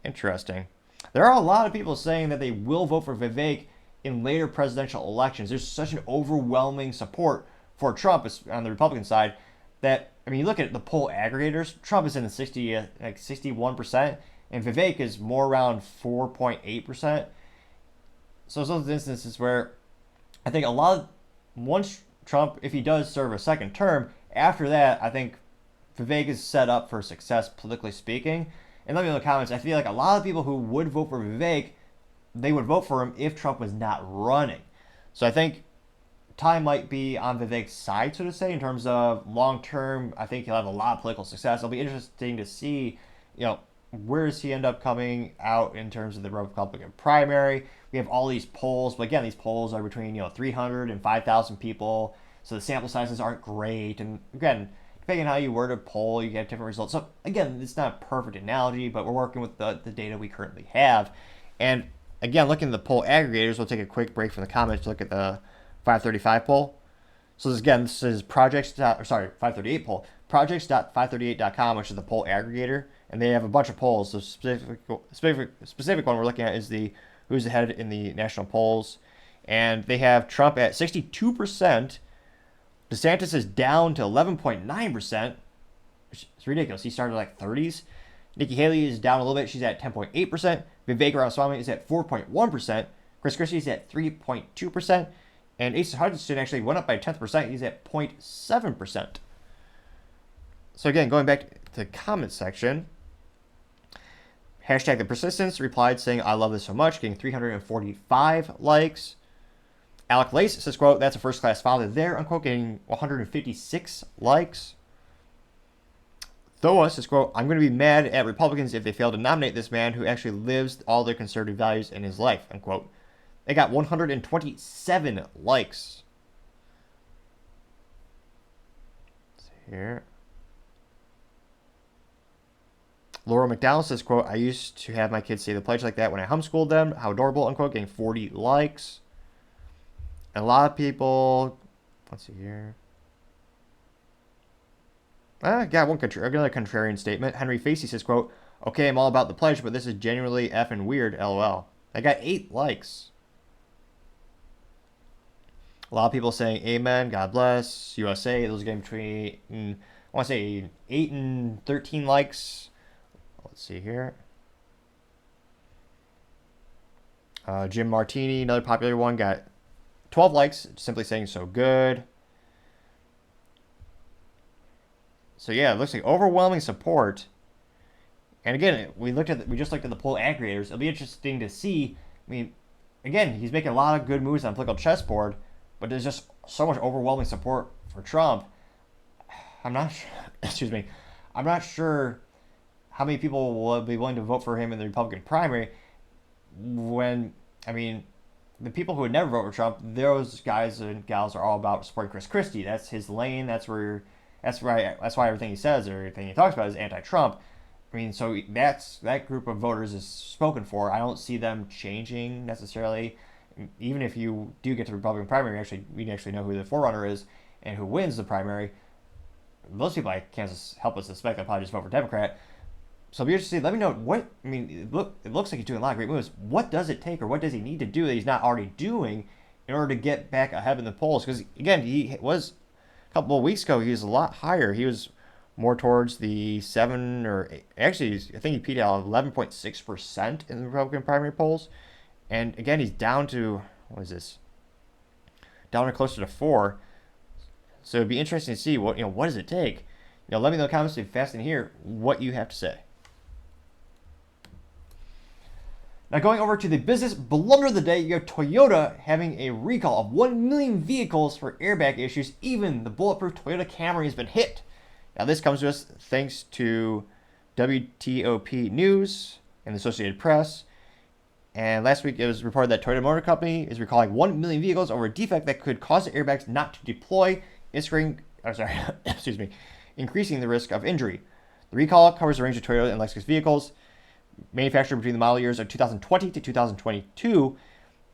[SPEAKER 1] Interesting. There are a lot of people saying that they will vote for Vivek in later presidential elections. There's such an overwhelming support for Trump on the Republican side that, you look at the poll aggregators, Trump is in the 61%, and Vivek is more around 4.8%. So it's those instances where I think once Trump, if he does serve a second term, after that, I think Vivek is set up for success, politically speaking. And let me know in the comments, I feel like a lot of people who would vote for Vivek, they would vote for him if Trump was not running. So I think time might be on Vivek's side, so to say, in terms of long term. I think he'll have a lot of political success. It'll be interesting to see, where does he end up coming out in terms of the Republican primary. We have all these polls, but again, these polls are between 300 and 5,000 people, so the sample sizes aren't great. And again, depending on how you word a poll, you get different results. So again, it's not a perfect analogy, but we're working with the data we currently have. And again, looking at the poll aggregators, we'll take a quick break from the comments to look at the 535 poll. So this is 538 poll, projects.538.com, which is the poll aggregator, and they have a bunch of polls. The specific one we're looking at is the who's ahead in the national polls, and they have Trump at 62%. DeSantis is down to 11.9%, which is ridiculous. He started like 30s. Nikki Haley is down a little bit. She's at 10.8%. Vivek Ramaswamy is at 4.1%. Chris Christie is at 3.2%. And Asa Hutchinson actually went up by 10%. He's at 0.7%. So again, going back to the comment section, hashtag The Persistence replied saying, "I love this so much," getting 345 likes. Alec Lace says, quote, "That's a first-class father there," unquote, getting 156 likes. Thoa says, quote, "I'm going to be mad at Republicans if they fail to nominate this man who actually lives all their conservative values in his life," unquote. They got 127 likes. Let's see here. Laura McDowell says, quote, "I used to have my kids say the pledge like that when I homeschooled them. How adorable," unquote, getting 40 likes. And a lot of people, let's see here. Got another contrarian statement. Henry Facey says, quote, "Okay, I'm all about the pledge, but this is genuinely effing weird, lol." I got 8 likes. A lot of people saying amen, God bless, USA. Those are getting between, I want to say 8 and 13 likes. Let's see here. Jim Martini, another popular one, got 12 likes, simply saying "so good." So yeah, it looks like overwhelming support. And again, we just looked at the poll aggregators. It'll be interesting to see. Again, he's making a lot of good moves on the political chessboard, but there's just so much overwhelming support for Trump. I'm not sure how many people will be willing to vote for him in the Republican primary when, the people who would never vote for Trump, those guys and gals are all about supporting Chris Christie. That's his lane. That's where That's right. That's why everything he says or everything he talks about is anti-Trump. I mean, so that group of voters is spoken for. I don't see them changing necessarily. Even if you do get to the Republican primary, we actually know who the forerunner is and who wins the primary. Most people I can't help but suspect they'll probably just vote for Democrat. So I'll be interested to see. Let me know what. I mean, it looks like he's doing a lot of great moves. What does it take, or what does he need to do that he's not already doing in order to get back ahead in the polls? Because again, he was a couple of weeks ago. He was a lot higher. He was more towards the 7 or 8, actually, I think he peaked out 11.6% in the Republican primary polls. And again, he's down to, what is this? Down to closer to 4. So it'd be interesting to see what does it take. Let me know in the comments if you're fascinated to hear what you have to say. Now going over to the business blunder of the day, you have Toyota having a recall of 1 million vehicles for airbag issues. Even the bulletproof Toyota Camry has been hit. Now this comes to us thanks to WTOP News and the Associated Press. And last week it was reported that Toyota Motor Company is recalling 1 million vehicles over a defect that could cause the airbags not to deploy, increasing the risk of injury. The recall covers a range of Toyota and Lexus vehicles manufactured between the model years of 2020 to 2022.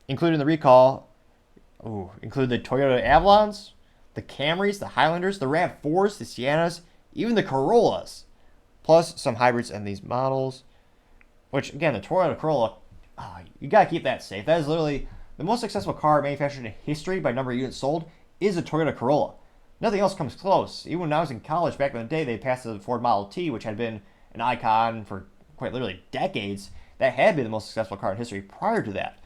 [SPEAKER 1] Included in the recall include the Toyota Avalons, the Camrys, the Highlanders, the RAV4s, the Siennas, even the Corollas, plus some hybrids in these models. Which, again, the Toyota Corolla, you got to keep that safe. That is literally the most successful car manufactured in history by number of units sold is a Toyota Corolla. Nothing else comes close. Even when I was in college back in the day, they passed the Ford Model T, which had been an icon for quite literally decades. That had been the most successful car in history prior to that.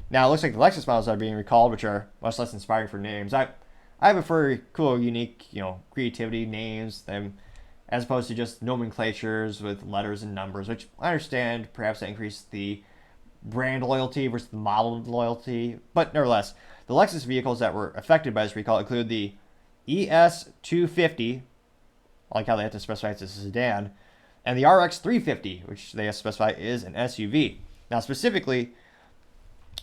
[SPEAKER 1] Now, it looks like the Lexus models are being recalled, which are much less inspiring for names. I prefer cool, unique, creativity names as opposed to just nomenclatures with letters and numbers, which I understand perhaps that increase the brand loyalty versus the model loyalty. But nevertheless, the Lexus vehicles that were affected by this recall include the ES 250, I like how they have to specify it's a sedan, and the RX 350, which they have to specify is an SUV. Now, specifically,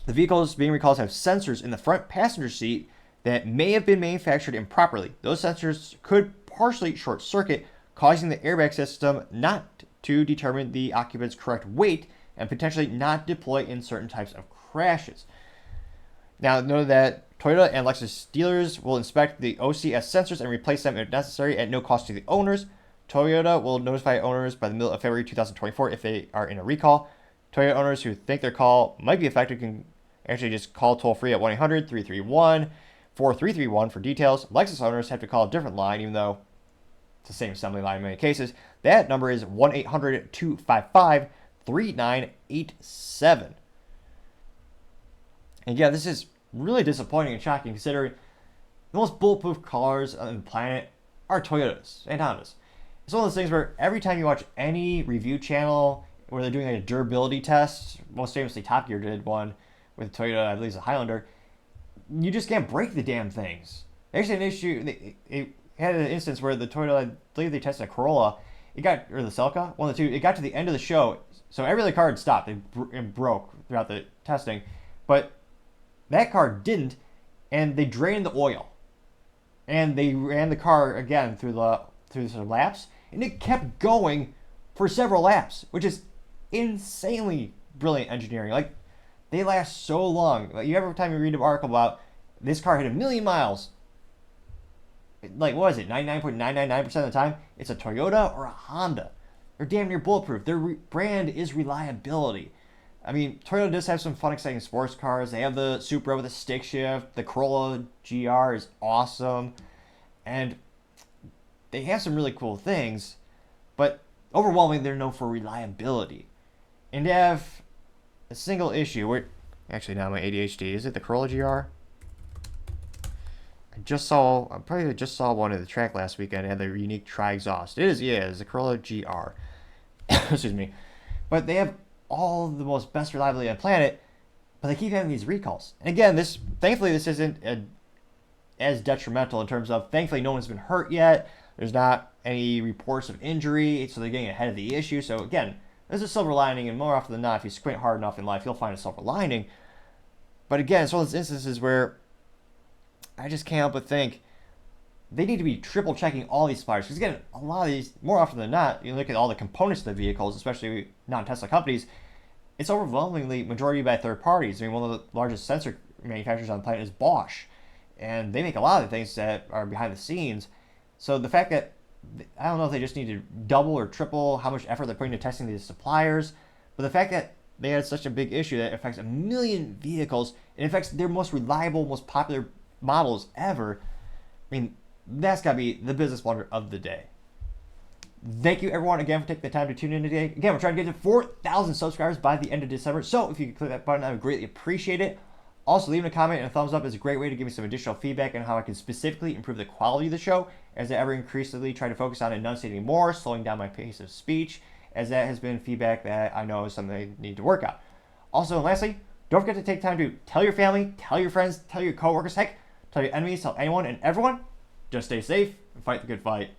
[SPEAKER 1] the vehicles being recalled have sensors in the front passenger seat that may have been manufactured improperly. Those sensors could partially short circuit, causing the airbag system not to determine the occupant's correct weight and potentially not deploy in certain types of crashes. Now, note that Toyota and Lexus dealers will inspect the OCS sensors and replace them if necessary at no cost to the owners. Toyota will notify owners by the middle of February 2024 if they are in a recall. Toyota owners who think their call might be affected can actually just call toll-free at 1-800-331-4331 for details. Lexus owners have to call a different line, even though it's the same assembly line in many cases. That number is 1-800-255-3987. And yeah, this is really disappointing and shocking considering the most bulletproof cars on the planet are Toyotas and Hondas. It's one of those things where every time you watch any review channel where they're doing a durability test, most famously Top Gear did one with Toyota, I believe it's a Highlander, you just can't break the damn things. They actually had an issue, it had an instance where the Toyota, I believe they tested a Corolla, or the Celica, one of the two, it got to the end of the show, so every other car had stopped and broke throughout the testing, but that car didn't, and they drained the oil. And they ran the car again through some laps, and it kept going for several laps, which is insanely brilliant engineering. Like, they last so long. Like, every time you read an article about this car hit 1 million miles, like, what is it, 99.999% of the time, it's a Toyota or a Honda. They're damn near bulletproof. Their brand is reliability. I mean, Toyota does have some fun, exciting sports cars. They have the Supra with a stick shift. The Corolla GR is awesome. And they have some really cool things. But overwhelmingly, they're known for reliability. And to have a single issue, actually now my ADHD, is it the Corolla GR? I probably just saw one at the track last weekend. It had the unique tri-exhaust. It's a Corolla GR. Excuse me. But they have all the most best reliability on the planet, but they keep having these recalls. And again, thankfully this isn't as detrimental in terms of, thankfully no one's been hurt yet. There's not any reports of injury, so they're getting ahead of the issue. So again, there's a silver lining, and more often than not, if you squint hard enough in life, you'll find a silver lining. But again, it's one of those instances where I just can't help but think, they need to be triple checking all these suppliers. Because again, a lot of these, more often than not, you look at all the components of the vehicles, especially non-Tesla companies, it's overwhelmingly majority by third parties. I mean, one of the largest sensor manufacturers on the planet is Bosch, and they make a lot of the things that are behind the scenes. So the fact that, I don't know if they just need to double or triple how much effort they're putting into testing these suppliers, but the fact that they had such a big issue that affects 1 million vehicles, it affects their most reliable, most popular models ever. I mean, that's got to be the business blunder of the day. Thank you everyone again for taking the time to tune in today. Again, we're trying to get to 4,000 subscribers by the end of December. So if you could click that button, I would greatly appreciate it. Also, leaving a comment and a thumbs up is a great way to give me some additional feedback on how I can specifically improve the quality of the show, as I ever increasingly try to focus on enunciating more, slowing down my pace of speech, as that has been feedback that I know is something I need to work on. Also, and lastly, don't forget to take time to tell your family, tell your friends, tell your coworkers, heck, tell your enemies, tell anyone and everyone. Just stay safe and fight the good fight.